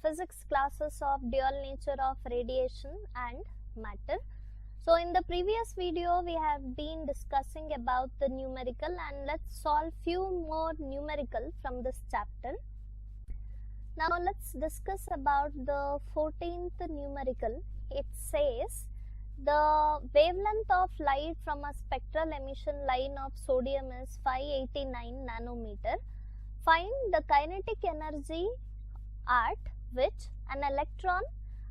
physics classes of dual nature of radiation and matter. So in the previous video we have been discussing about the numerical, and let's solve few more numerical from this chapter. Now let's discuss about the 14th numerical. It says the wavelength of light from a spectral emission line of sodium is 589 nanometer. Find the kinetic energy at which an electron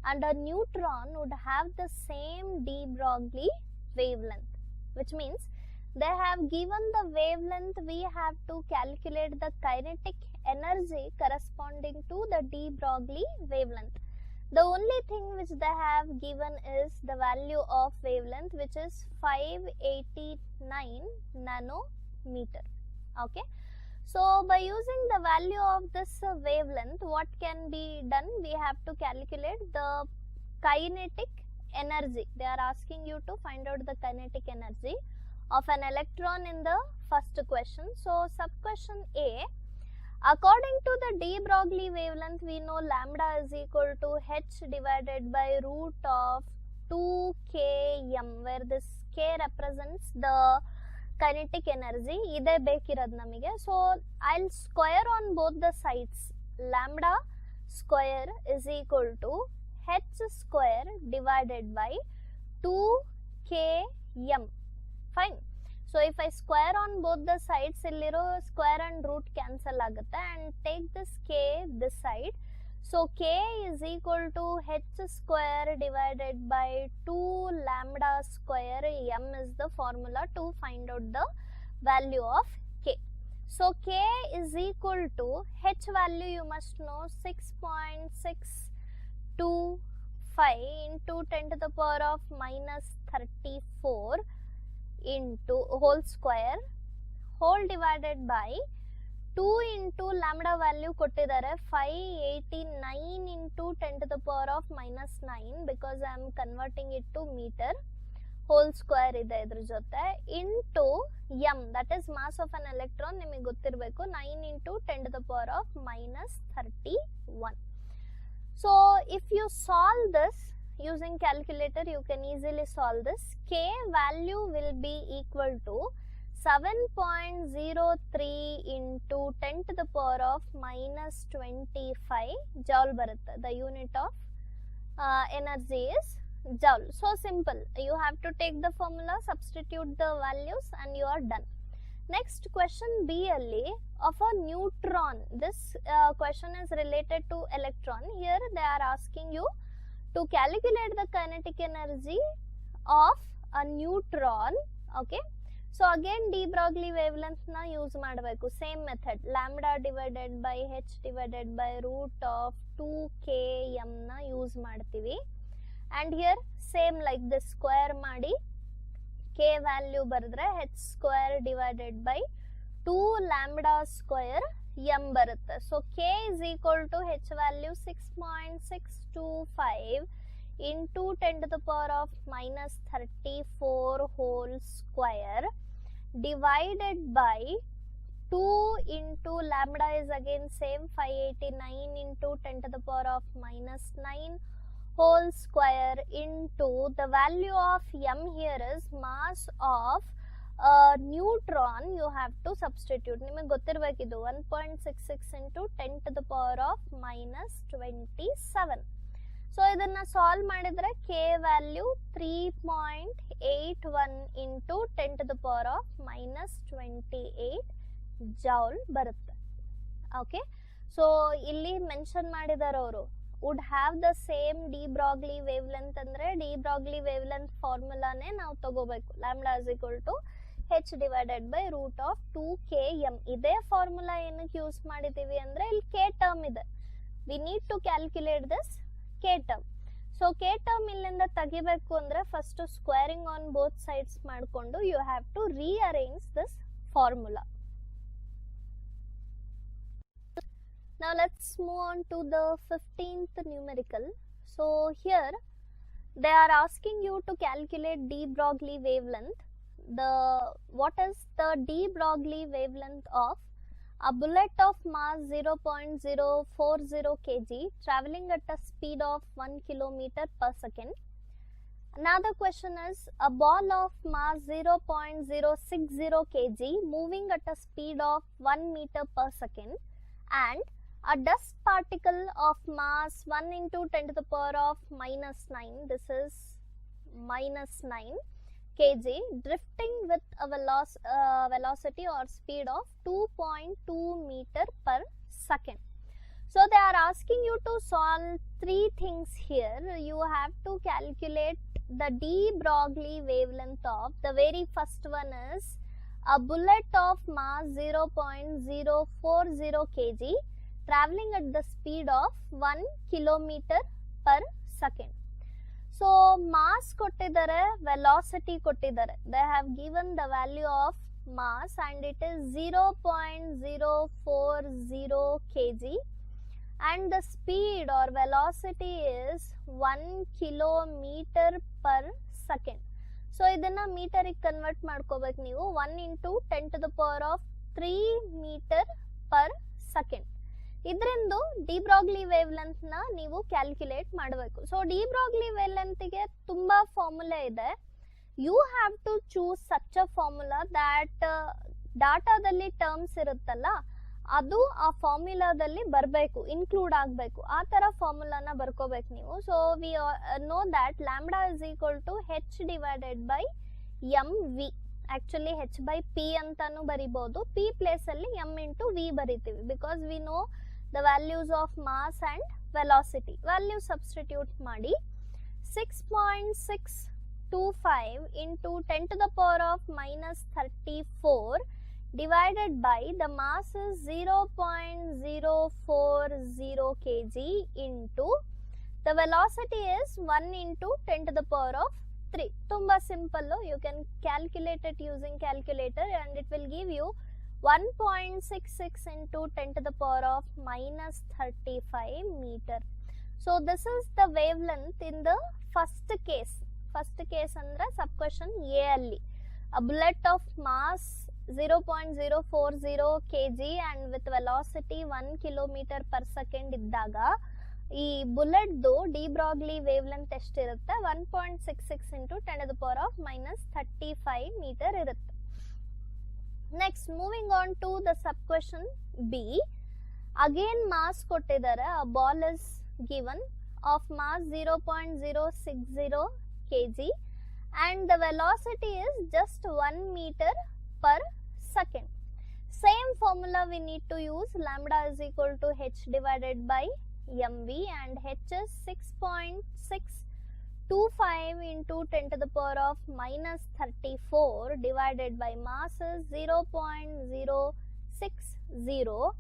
and a neutron would have the same de Broglie wavelength, which means they have given the wavelength, we have to calculate the kinetic energy corresponding to the de Broglie wavelength. The only thing which they have given is the value of wavelength, which is 589 nanometer. Okay. So by using the value of this wavelength, what can be done? We have to calculate the kinetic energy. They are asking you to find out the kinetic energy of an electron in the first question. So sub question A, according to the de Broglie wavelength, we know lambda is equal to h divided by root of 2km, where this k represents the kinetic energy. Ide bekirad namige. So I'll square on both the sides. Lambda square is equal to h square divided by 2km. Fine. So if I square on both the sides, illiro square and root cancel agutte, and take this k this side. So k is equal to h square divided by 2 lambda square. M is the formula to find out the value of k. So k is equal to h value, you must know, 6.625 into 10 to the power of minus 34 into whole square whole divided by 2 into lambda value kottidare 589 into 10 to the power of minus 9, because I am converting it to meter, whole square ide idra jote, into m, that is mass of an electron, nimage gottirbeku, 9 into 10 to the power of minus 31. So if you solve this using calculator, you can easily solve this. K value will be equal to 7.03 into 10 to the power of minus 25 joule barutte. The unit of energy is joule. So simple. You have to take the formula, substitute the values, and you are done. Next question, BLE of a neutron. This question is related to electron. Here they are asking you to calculate the kinetic energy of a neutron. Okay. So again de Broglie wavelength na use ಮಾಡಬೇಕು. Same method, lambda divided by h divided by root of 2km na use ಮಾಡ್ತೀವಿ. And here same like this, square ಮಾಡಿ k value ಬರೆದ್ರೆ h square divided by 2 lambda square m ಬರುತ್ತೆ. So k is equal to h value 6.625 into 10 to the power of minus 34 whole square divided by 2 into lambda is again same 589 into 10 to the power of minus 9 whole square into the value of m here is mass of neutron. You have to substitute. Nimage gottirbekidu 1.66 into 10 to the power of minus 27. So idanna solve madidre k value 3.81 into 10 to the power of minus 28 joule barutte. Okay. So illi mention madidare avaru would have the same de Broglie wavelength andre de Broglie wavelength formula ne ನಾವು ತಗೋಬೇಕು. Lambda is equal to h divided by root of 2km. ಇದೇ formula ಏನಕ್ಕೆ use ಮಾಡಿದೀವಿ ಅಂದ್ರೆ ಇಲ್ಲಿ k term ಇದೆ. We need to calculate this k term. So k term ಇಲ್ಲಿಂದ ತೆಗಿಬೇಕು ಅಂದ್ರೆ first squaring on both sides ಮಾಡಿಕೊಂಡು you have to rearrange this formula. Now let's move on to the 15th numerical. So here they are asking you to calculate de Broglie wavelength. What is the de Broglie wavelength of a bullet of mass 0.040 kg traveling at a speed of 1 kilometer per second. Another question is a ball of mass 0.060 kg moving at a speed of 1 meter per second, and a dust particle of mass 1 into 10 to the power of minus 9, this is minus 9 kg, drifting with a velocity or speed of 2.2 meter per second. So they are asking you to solve three things here. You have to calculate the de Broglie wavelength of, the very first one is a bullet of mass 0.040 kg traveling at the speed of 1 kilometer per second. So mass kottidare, velocity kottidare. They have given the value of mass and it is 0.040 kg, and the speed or velocity is 1 kilometer per second. So idana meter ಗೆ convert ಮಾಡ್ಕೋಬೇಕು ನೀವು. 1 into 10 to the power of 3 meter per second. ಇದರಿಂದ de Broglie wavelength ನ ನೀವು calculate ಮಾಡಬೇಕು. So de Broglie wavelength ಗೆ ತುಂಬಾ formula ಇದೆ. You have to choose such a formula that ಡಾಟಾದಲ್ಲಿ ಟರ್ಮ್ಸ್ ಇರುತ್ತಲ್ಲ ಅದು ಆ ಫಾರ್ಮುಲಾದಲ್ಲಿ ಬರಬೇಕು, ಇನ್ಕ್ಲೂಡ್ ಆಗಬೇಕು. ಆ ತರ ಫಾರ್ಮುಲಾನ ಬರ್ಕೋಬೇಕು ನೀವು. So we know that lambda is equal to h divided by m v. Actually h by p ಅಂತಾನು ಬರಿಬಹುದು. ಪಿ ಪ್ಲೇಸ್ ಅಲ್ಲಿ ಎಂ ಇಂಟು ವಿ ಬರಿತೀವಿ because we know the values of mass and velocity. Value substitute ಮಾಡಿ 6.625 into 10 to the power of minus 34 divided by the mass is 0.040 kg into the velocity is 1 into 10 to the power of 3. ತುಂಬಾ simple. You can calculate it using calculator and it will give you 1.66 into 10 to the power of minus 35 meter. So this is the wavelength in the first case. First case andre sub question A alli a bullet of mass 0.040 kg and with velocity 1 kilometer per second iddaga ಈ bullet ದು de Broglie wavelength ಎಷ್ಟಿರುತ್ತೆ? 1.66 into 10 to the power of minus 35 meter ಇರುತ್ತೆ. Next, moving on to the sub question B. Again mass kottidare, a ball is given of mass 0.060 kg and the velocity is just 1 meter per second. Same formula we need to use. Lambda is equal to h divided by mv and h is 6.625 into 10 to the power of minus 34 divided by mass is 0.060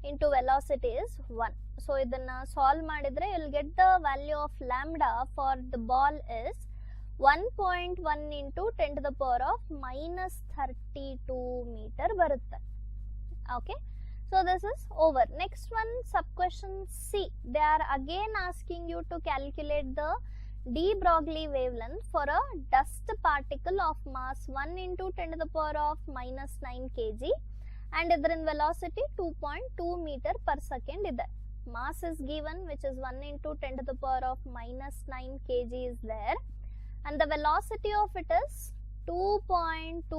into velocity is 1. So idanna solve madidre you will get the value of lambda for the ball is 1.1 into 10 to the power of minus 32 meter barutte. Okay. So this is over. Next one, sub question C. They are again asking you to calculate the de Broglie wavelength for a dust particle of mass 1 into 10 to the power of minus 9 kg and idrin velocity 2.2 meter per second ide. Mass is given which is 1 into 10 to the power of minus 9 kg is there and the velocity of it is 2.2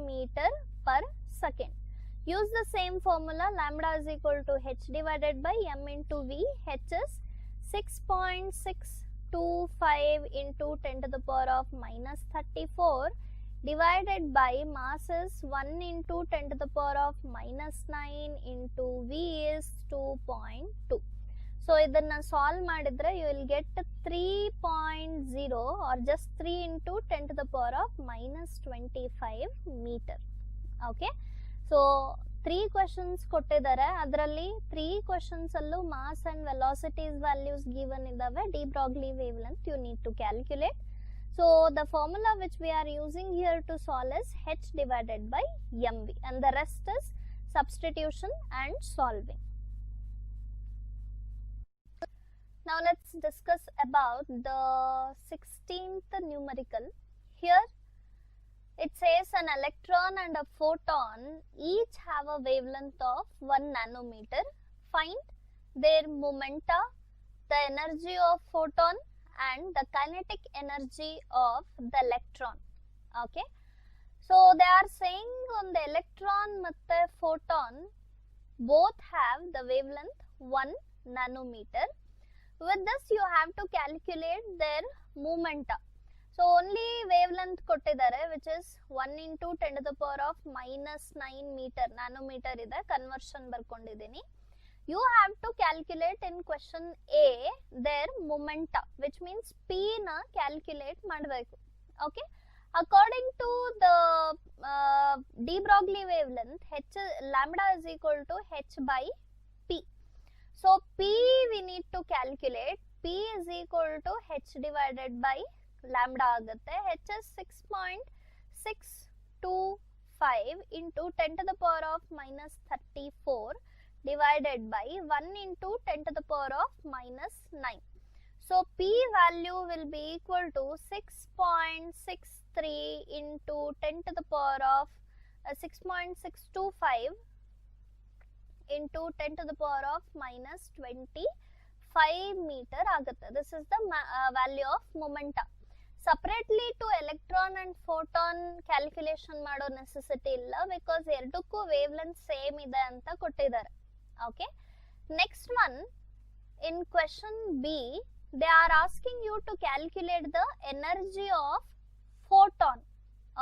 meter per second. Use the same formula. Lambda is equal to h divided by m into v. H is 6.625 into 10 to the power of minus 34 divided by mass is 1 into 10 to the power of minus 9 into v is 2.2. So idanna solve madidre you will get 3.0 or just 3 into 10 to the power of minus 25 meter. Okay. So 3 questions kottidare. Adralli 3 questions allu mass and velocities values given idave. De Broglie wavelength you need to calculate. So the formula which we are using here to solve is h divided by mv and the rest is substitution and solving. Now let's discuss about the 16th numerical. Here it says an electron and a photon each have a wavelength of 1 nanometer. Find their momenta, the energy of photon and the kinetic energy of the electron. Okay. So they are saying on the electron matte photon both have the wavelength 1 nanometer. With this you have to calculate their momenta. So only wavelength kottidare, which is 1 into 10 to the power of minus 9 meter, nanometer ide, conversion barkondidini. You have to calculate in question A their momenta, which means P na calculate madbeku. Okay. According to the de Broglie wavelength, lambda is equal to h by P. So P we need to calculate. P is equal to h divided by lambda agutte. H is 6.625 into 10 to the power of minus 34 divided by 1 into 10 to the power of minus 9. So P value will be equal to 6.63 into 10 to the power of 6.625 into 10 to the power of minus 25 meter agutte. This is the value of momenta. Separately to electron and photon calculation mado necessity illa, because erdukku wavelength same ide anta kottidare. Okay. Next one, in question B, they are asking you to calculate the energy of photon.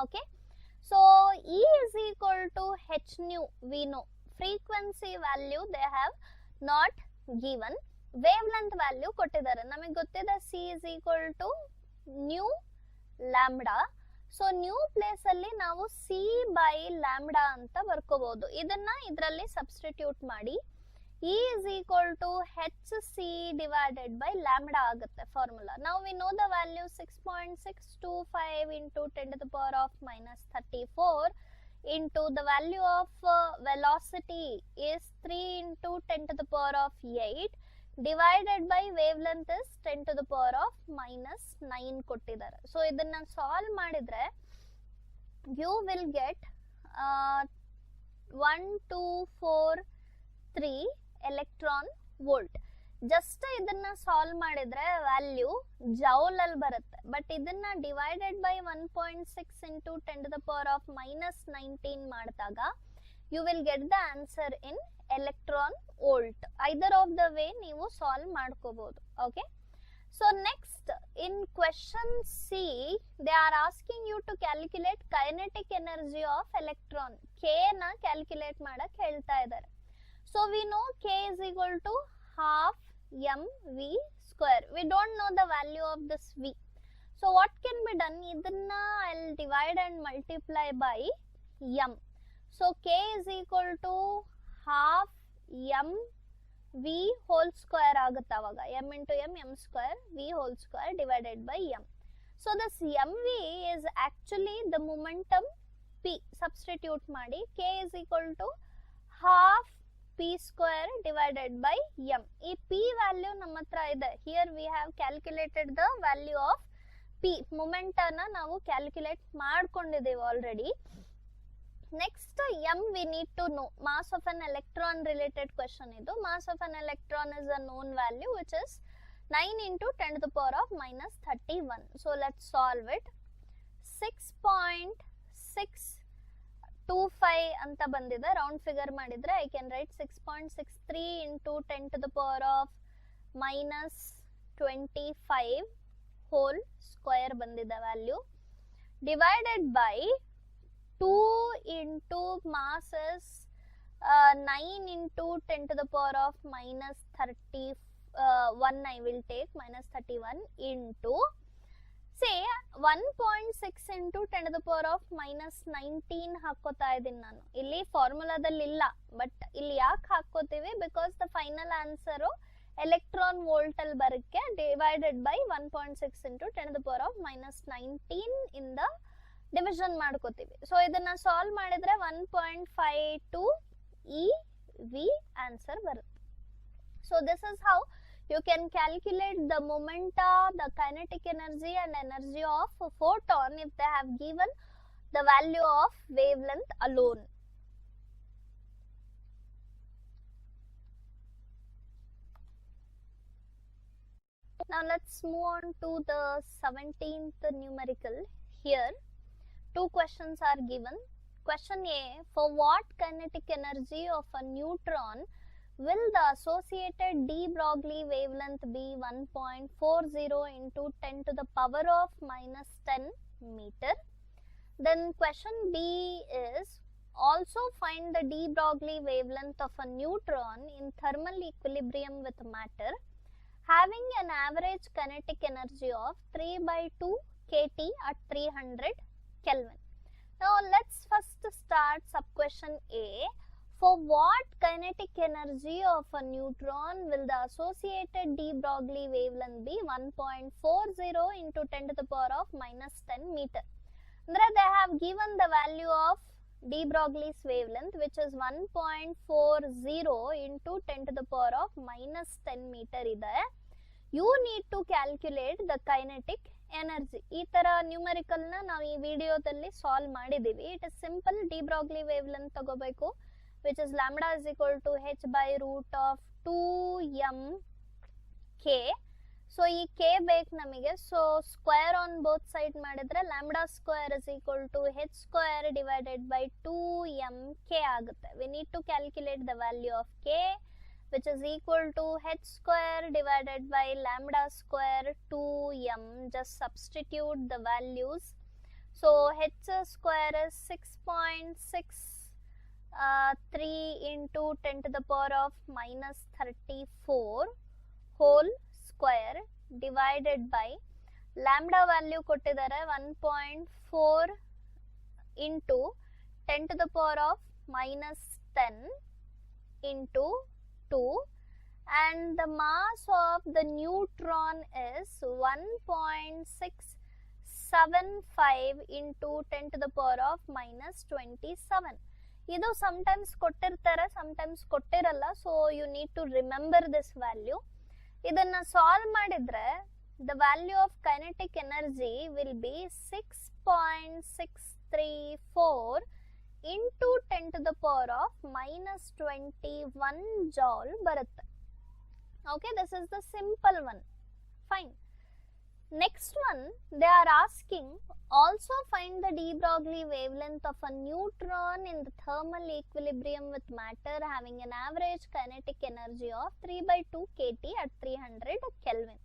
Okay. So E is equal to h nu, we know. Frequency value they have not given. Wavelength value kottidare. Namage gottide C is equal to nu lambda. So nu place alli ನಾವು C by lambda ಅಂತ ಬರ್ಕೋಬಹುದು. ಇದನ್ನ ಇದರಲ್ಲಿ substitute ಮಾಡಿ E is equal to hc divided by lambda ಆಗುತ್ತೆ formula. Now we know the value 6.625 into 10 to the power of minus 34 into the value of velocity is 3 into 10 to the power of 8 divided by wavelength is 10 to the power of minus 9 ಕೊಟ್ಟಿದ್ದಾರೆ. So ಇದನ್ನ solve ಮಾಡಿದ್ರೆ you will get 1243 electron volt. Just ಇದನ್ನ solve ಮಾಡಿದ್ರೆ value joule ಅಲ್ಲಿ ಬರುತ್ತೆ. But ಇದನ್ನ divided by 1.6 into 10 to the power of minus 19 ಮಾಡಿದಾಗ you will get the answer in electron volt. Either of the way ನೀವು solve ಮಾಡ್ಕೋಬಹುದು. Okay. So next, in question C, they are asking you to calculate kinetic energy of electron. K na calculate madak ಹೇಳ್ತಾ ಇದ್ದಾರೆ. So we know K is equal to half mv square. We don't know the value of this v. So what can be done? Idanna I'll divide and multiply by m. So K is equal to half m v whole square ಆಗುತ್ತೆ ಅವಾಗ. m into m square v whole square divided by m. So this mv is actually the momentum p. Substitute ಮಾಡಿ K is equal to half p square divided by m. ಈ p value ನಮ್ಮ ಹತ್ರ ಇದೆ. Here we have calculated the value of p. ಮೊಮೆಂಟನ ನಾವು calculate ಮಾಡ್ಕೊಂಡಿದ್ದೇವೆ already. Next, m we need to know. Mass of an electron related question idu. Mass of an electron is a known value, which is 9 into 10 to the power of minus 31. So let's solve it. 6.625 anta bandide. Round figure madidre I can write 6.63 into 10 to the power of minus 25 whole square bandide value, divided by 2 into mass is 9 into 10 to the power of minus 31 I will take, minus 31 into say 1.6 into 10 to the power of minus 19 ಹಾಕೋತಾ ಇದೀನಿ ನಾನು. ಇಲ್ಲಿ ಫಾರ್ಮುಲಾದಲ್ಲಿ ಇಲ್ಲ, but ಇಲ್ಲಿ ಯಾಕೆ ಹಾಕೋತೀವಿ? Because the final answer electron volt ಅಲ್ಲಿ ಬರಕ್ಕೆ divided by 1.6 into 10 to the power of minus 19 ಇಂದ ಡಿವಿಷನ್ ಮಾಡ್ಕೋತೀವಿ. ಸೊ ಇದನ್ನ ಸಾಲ್ವ್ ಮಾಡಿದ್ರೆ 1.52 eV ಆನ್ಸರ್ ಬರುತ್ತೆ. So this is how you can calculate the momenta, the kinetic energy and energy of photon if they have given the value of wavelength alone. Now let's move on to the 17th numerical. Here, two questions are given. Question A, for what kinetic energy of a neutron will the associated de Broglie wavelength be 1.40 into 10 to the power of minus 10 meter? Then question B is, also find the de Broglie wavelength of a neutron in thermal equilibrium with matter having an average kinetic energy of 3 by 2 kT at 300 Kelvin. Now let's first start sub-question A. For what kinetic energy of a neutron will the associated de Broglie wavelength be 1.40 into 10 to the power of minus 10 meter? There they have given the value of de Broglie's wavelength, which is 1.40 into 10 to the power of minus 10 meter ಇದೆ. You need to calculate the kinetic energy. ಈ ತರ numerical ನ ನಾವು ಈ ವಿಡಿಯೋದಲ್ಲಿ solve ಮಾಡಿದೀವಿ. It is simple. D Broglie wavelength ತಗೋಬೇಕು, which is lambda is equal to h by root of 2m k. So ಈ k ಬೇಕು ನಮಗೆ. So square on both side ಮಾಡಿದ್ರೆ lambda square is equal to h square divided by 2mk ಆಗುತ್ತೆ. We need to calculate the value of k, which is equal to h square divided by lambda square 2m. Just substitute the values. So h square is 6.63 into 10 to the power of minus 34 whole square divided by lambda value ಕೊಟ್ಟಿದ್ದಾರೆ 1.4 into 10 to the power of minus 10 into 2, and the mass of the neutron is 1.675 into 10 to the power of minus 27. ಇದು sometimes ಕೊಟ್ಟಿರ್ತಾರೆ, sometimes ಕೊಟ್ಟಿರಲ್ಲ. So you need to remember this value. ಇದನ್ನ solve ಮಾಡಿದ್ರೆ the value of kinetic energy will be 6.634 into 10 to the power of minus 21 joule ಬರುತ್ತೆ. Okay, this is the simple one. Fine. Next one, they are asking, also find the de Broglie wavelength of a neutron in the thermal equilibrium with matter having an average kinetic energy of 3 by 2 kT at 300 Kelvin.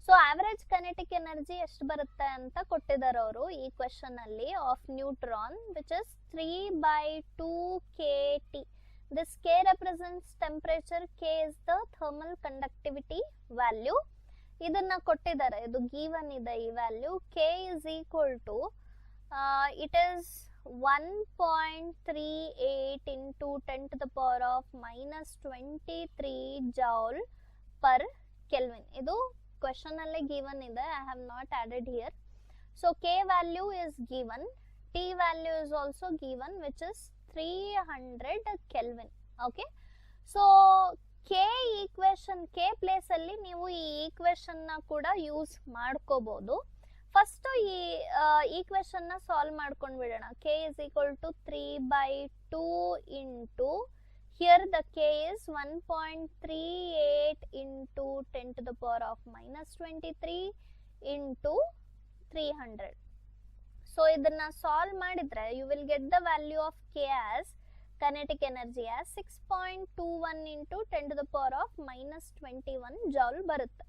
So average kinetic energy ಎಷ್ಟು ಬರುತ್ತೆ ಅಂತ ಕೊಟ್ಟಿದ್ದಾರೆ ಅವರು ಈ question ಅಲ್ಲಿ of neutron, which is 3 by 2 kT. This k represents temperature, k is the thermal conductivity value. ಇದನ್ನ ಕೊಟ್ಟಿದ್ದಾರೆ, ಇದು ಗಿವನ್ ಇದೆ ಈ value. k is equal to it is 1.38 into 10 to the power of minus 23 joule per Kelvin. ಇದು question alle given ide, I have not added here. So k value is given, t value is also given, which is 300 Kelvin. Okay, so k equation, k place alli ನೀವು ಈ equation ನ ಕೂಡ use ಮಾಡ್ಕೋಬಹುದು. First ಈ equation ನ solve ಮಾಡ್ಕೊಂಡು ಬಿಡೋಣ. k is equal to 3 by 2 into, here the k is 1.38 into 10 to the power of minus 23 into 300. So ಇದನ್ನ ಸಾಲ್ವ್ ಮಾಡಿದ್ರೆ you will get the value of k as kinetic energy as 6.21 into 10 to the power of minus 21 joule ಬರುತ್ತೆ.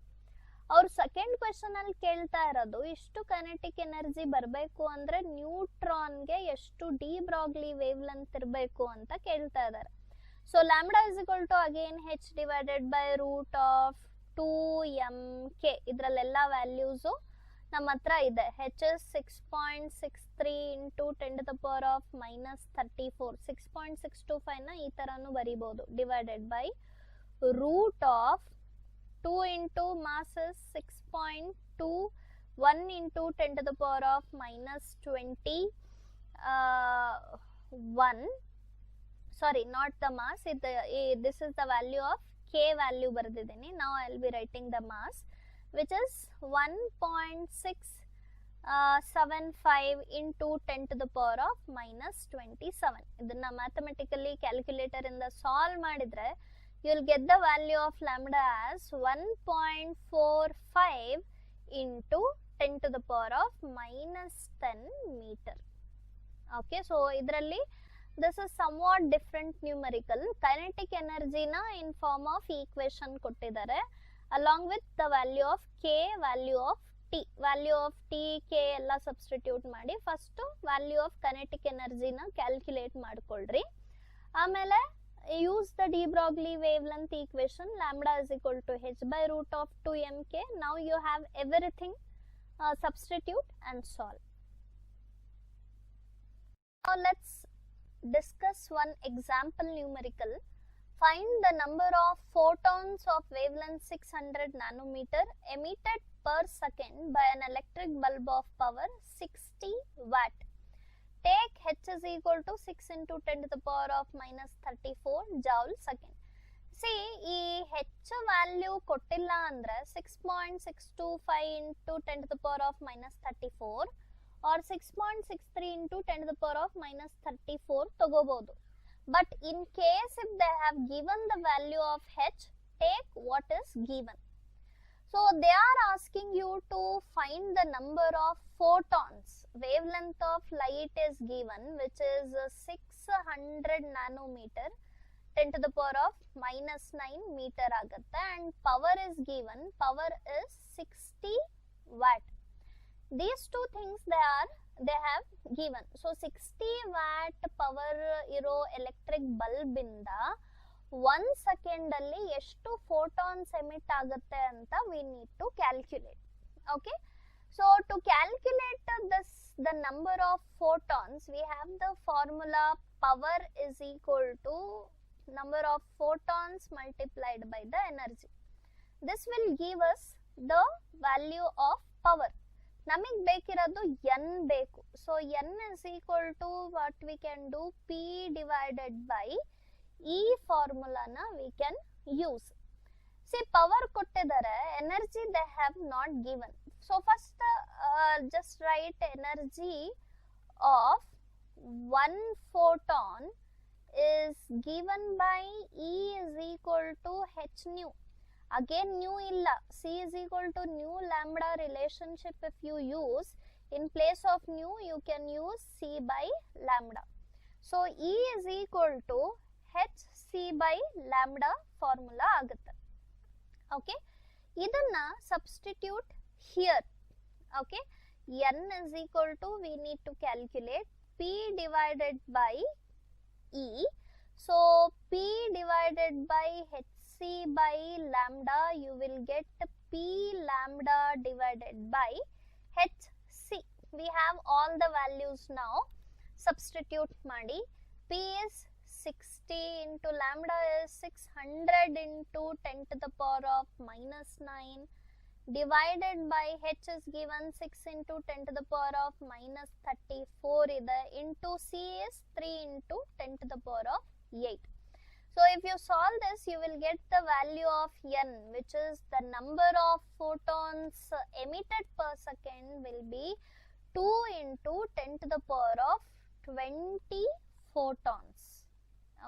ಅವ್ರು second question ಅಲ್ಲಿ ಕೇಳ್ತಾ ಇರೋದು, ಇಷ್ಟು kinetic energy ಬರಬೇಕು ಅಂದ್ರೆ ನ್ಯೂಟ್ರಾನ್ಗೆ ಎಷ್ಟು ಡಿ ಬ್ರಾಗ್ಲಿ ವೇವ್ ಲೆಂತ್ ಇರಬೇಕು ಅಂತ ಕೇಳ್ತಾ ಇದ್ದಾರೆ. So lambda is equal to again h divided by root of 2mk. ಇದ್ರಲ್ಲೆಲ್ಲ ವ್ಯಾಲ್ಯೂಸ್ ನಮ್ಮ ಹತ್ರ ಇದೆ. h is 6.63 into 10 to the power of minus 34. 6.625 ನ ಈ ತರಾನು ಬರೀಬಹುದು. divided by root of 2 into mass is 6.21 into 10 to the power of minus 21. Sorry, not the mass. This is the value of k value ಬರೆದಿದ್ದೀನಿ. Now I will be writing the mass, which is 1.6 75 into 10 to the power of minus 27. ಇದನ್ನ mathematically calculator ಇಂದ solve ಮಾಡಿದ್ರೆ you will get the value of lambda as 1.45 into 10 to the power of minus 10 meter. Okay, so idರಲ್ಲಿ this is somewhat different numerical. Kinetic energy na in form of equation ಕೊಟ್ಟಿದ್ದಾರೆ along with the value of k, value of t, k ಎಲ್ಲ substitute ಮಾಡಿ first value of kinetic energy na calculate ಮಾಡ್ಕೊಳ್ರಿ. ಆಮೇಲೆ use the de Broglie wavelength equation, lambda is equal to h by root of 2mk. Now you have everything, substitute and solve. Now let's discuss one example numerical. Find the number of photons of wavelength 600 nanometer emitted per second by an electric bulb of power 60 watt. Take h is equal to 6 into 10 to the power of minus 34 joule second. See, ಈ h value ಕೊಟ್ಟಿಲ್ಲ ಅಂದ್ರೆ 6.625 into 10 to the power of minus 34 or 6.63 into 10 to the power of minus 34 ತಗೋಬಹುದು. But in case if they have given the value of h, take what is given. So they are asking you to find the number of photons. Wavelength of light is given, which is 600 nanometer, 10 to the power of minus 9 meter ಆಗುತ್ತೆ, and power is given, power is 60 watt. These two things they have given. So 60 watt power ಇರೋ electric bulb ಇಂದ 1 second ಅಲ್ಲಿ ಎಷ್ಟು photons emit ಆಗುತ್ತೆ ಅಂತ we need to calculate. Okay, so to calculate the number of photons, we have the formula power is equal to number of photons multiplied by the energy. This will give us the value of power. ನಮಗೆ ಬೇಕಿರೋದು n ಬೇಕು. So n is equal to what we can do, p divided by ಈ ಫಾರ್ಮುಲಾನ we can use. See, power ಕೊಟ್ಟಿದ್ದಾರೆ, energy they have not given. So first just write energy of one photon is given by E is equal to h nu. Again nu illa, C is equal to nu lambda relationship if you use. In place of nu you can use C by lambda. So E is equal to h C by lambda formula agutte. Okay, idanna substitute here. Okay, n is equal to, we need to calculate P divided by E. So P divided by hc by lambda, you will get P lambda divided by hc. We have all the values now. Substitute madi. P is 60 into lambda is 600 into 10 to the power of minus 9 divided by h is given 6 into 10 to the power of minus 34 ide into C is 3 into 10 to the power of 8. So if you solve this, you will get the value of n, which is the number of photons emitted per second will be 2 into 10 to the power of 20 photons.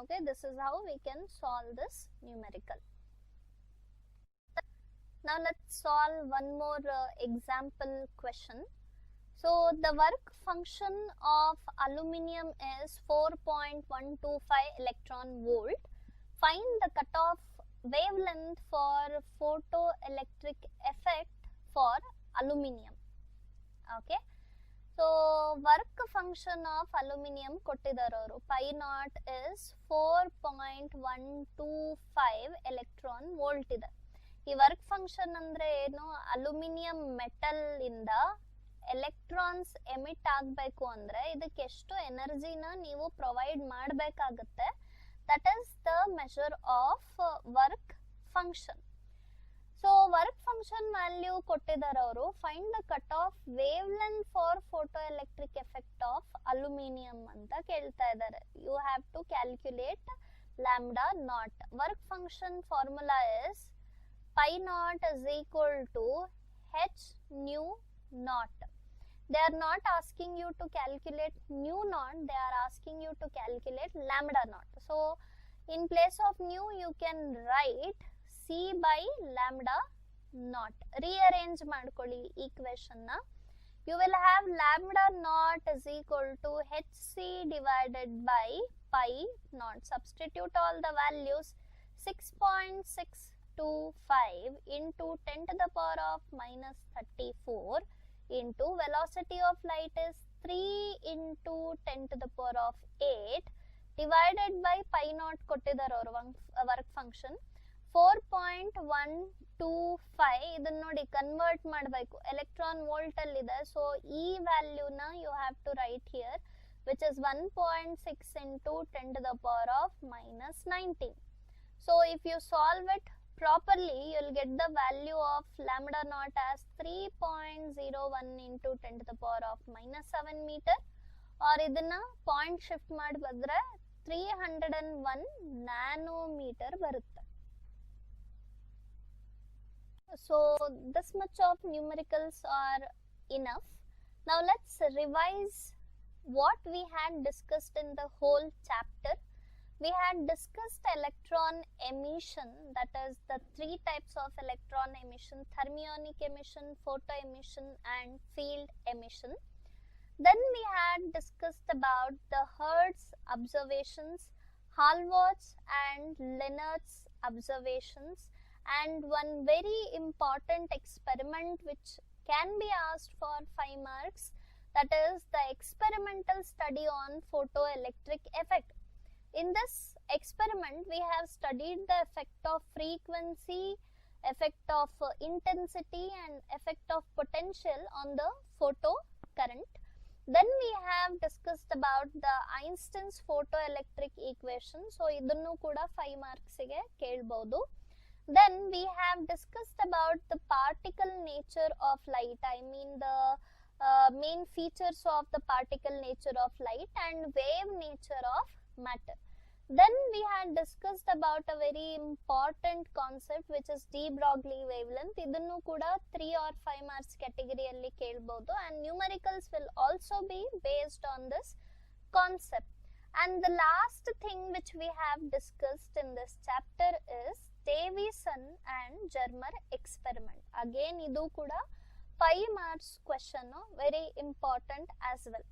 Okay, this is how we can solve this numerical. Now let's solve one more example question. So the work function of aluminium is 4.125 electron volt. Find the cutoff wavelength for photoelectric effect for aluminium. Okay, so work function of aluminium kottidararu, pi naught is 4.125 electron volt ide. ಈ work function ಅಂದ್ರೆ ಏನು, aluminium metal ಇಂದ electrons emit ಆಗಬೇಕು ಅಂದ್ರೆ ಇದಕ್ಕೆ ಎಷ್ಟು ಎನರ್ಜಿನ ನೀವು ಪ್ರೊವೈಡ್ ಮಾಡಬೇಕಾಗುತ್ತೆ. That is the measure of work function. So work function value ಕೊಟ್ಟಿದ್ದಾರೆ ಅವರು. Find the cut off wavelength for photoelectric effect of aluminium ಅಂತ ಕೇಳ್ತಾ ಇದ್ದಾರೆ. You have to calculate lambda naught. Work function formula is pi naught is equal to h nu naught. They are not asking you to calculate nu naught, they are asking you to calculate lambda naught. So in place of nu, you can write C by lambda naught. Rearrange ಮಾಡ್ಕೊಳ್ಳಿ equation na. You will have lambda naught is equal to hc divided by pi naught. Substitute all the values. 6.625 into 10 to the power of minus 34 into velocity of light is 3 into 10 to the power of 8 divided by pi naught ಕೊಟ್ಟಿದ್ದಾರೆ ಅವರು work function 4.125. ಇದನ್ನ ನೋಡಿ convert ಮಾಡಬೇಕು, electron volt ಅಲ್ಲಿ ಇದೆ. So ಈ ವ್ಯಾಲ್ಯೂನ you have to write here, which is 1.6 into 10 to the power of minus 19. So if you solve it properly, you will get the value of lambda naught as 3.01 into 10 to the power of minus 7 meter. Or ಇದನ್ನ point shift ಮಾಡಿ ಬಂದ್ರೆ 301 nanometre ಬರುತ್ತೆ. So this much of numericals are enough. Now let's revise what we had discussed in the whole chapter. We had discussed electron emission, that is the three types of electron emission: thermionic emission, photo emission and field emission. Then we had discussed about the Hertz observations, Hallwards and Lenard's observations, and one very important experiment which can be asked for 5 marks, that is the experimental study on photoelectric effect. In this experiment, we have studied the effect of frequency, effect of intensity and effect of potential on the photo current. Then we have discussed about the Einstein's photoelectric equation. So idannu kuda 5 marks ge kelbodu. Then we have discussed about the particle nature of light, I mean the main features of the particle nature of light and wave nature of matter. Then we had discussed about a very important concept which is de Broglie wavelength. Idannu kuda 3 or 5 marks category alli kelbodu, and numericals will also be based on this concept. And the last thing which we have discussed in this chapter is Davison and Germer experiment. Again idu kuda 5 marks question, very important as well.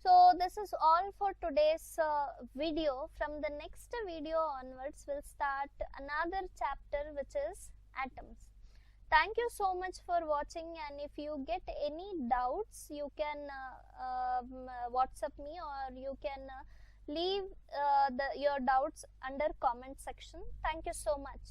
So this is all for today's video. From the next video onwards, we'll start another chapter which is atoms. Thank you so much for watching, and if you get any doubts, you can WhatsApp me, or you can leave your doubts under comment section. Thank you so much.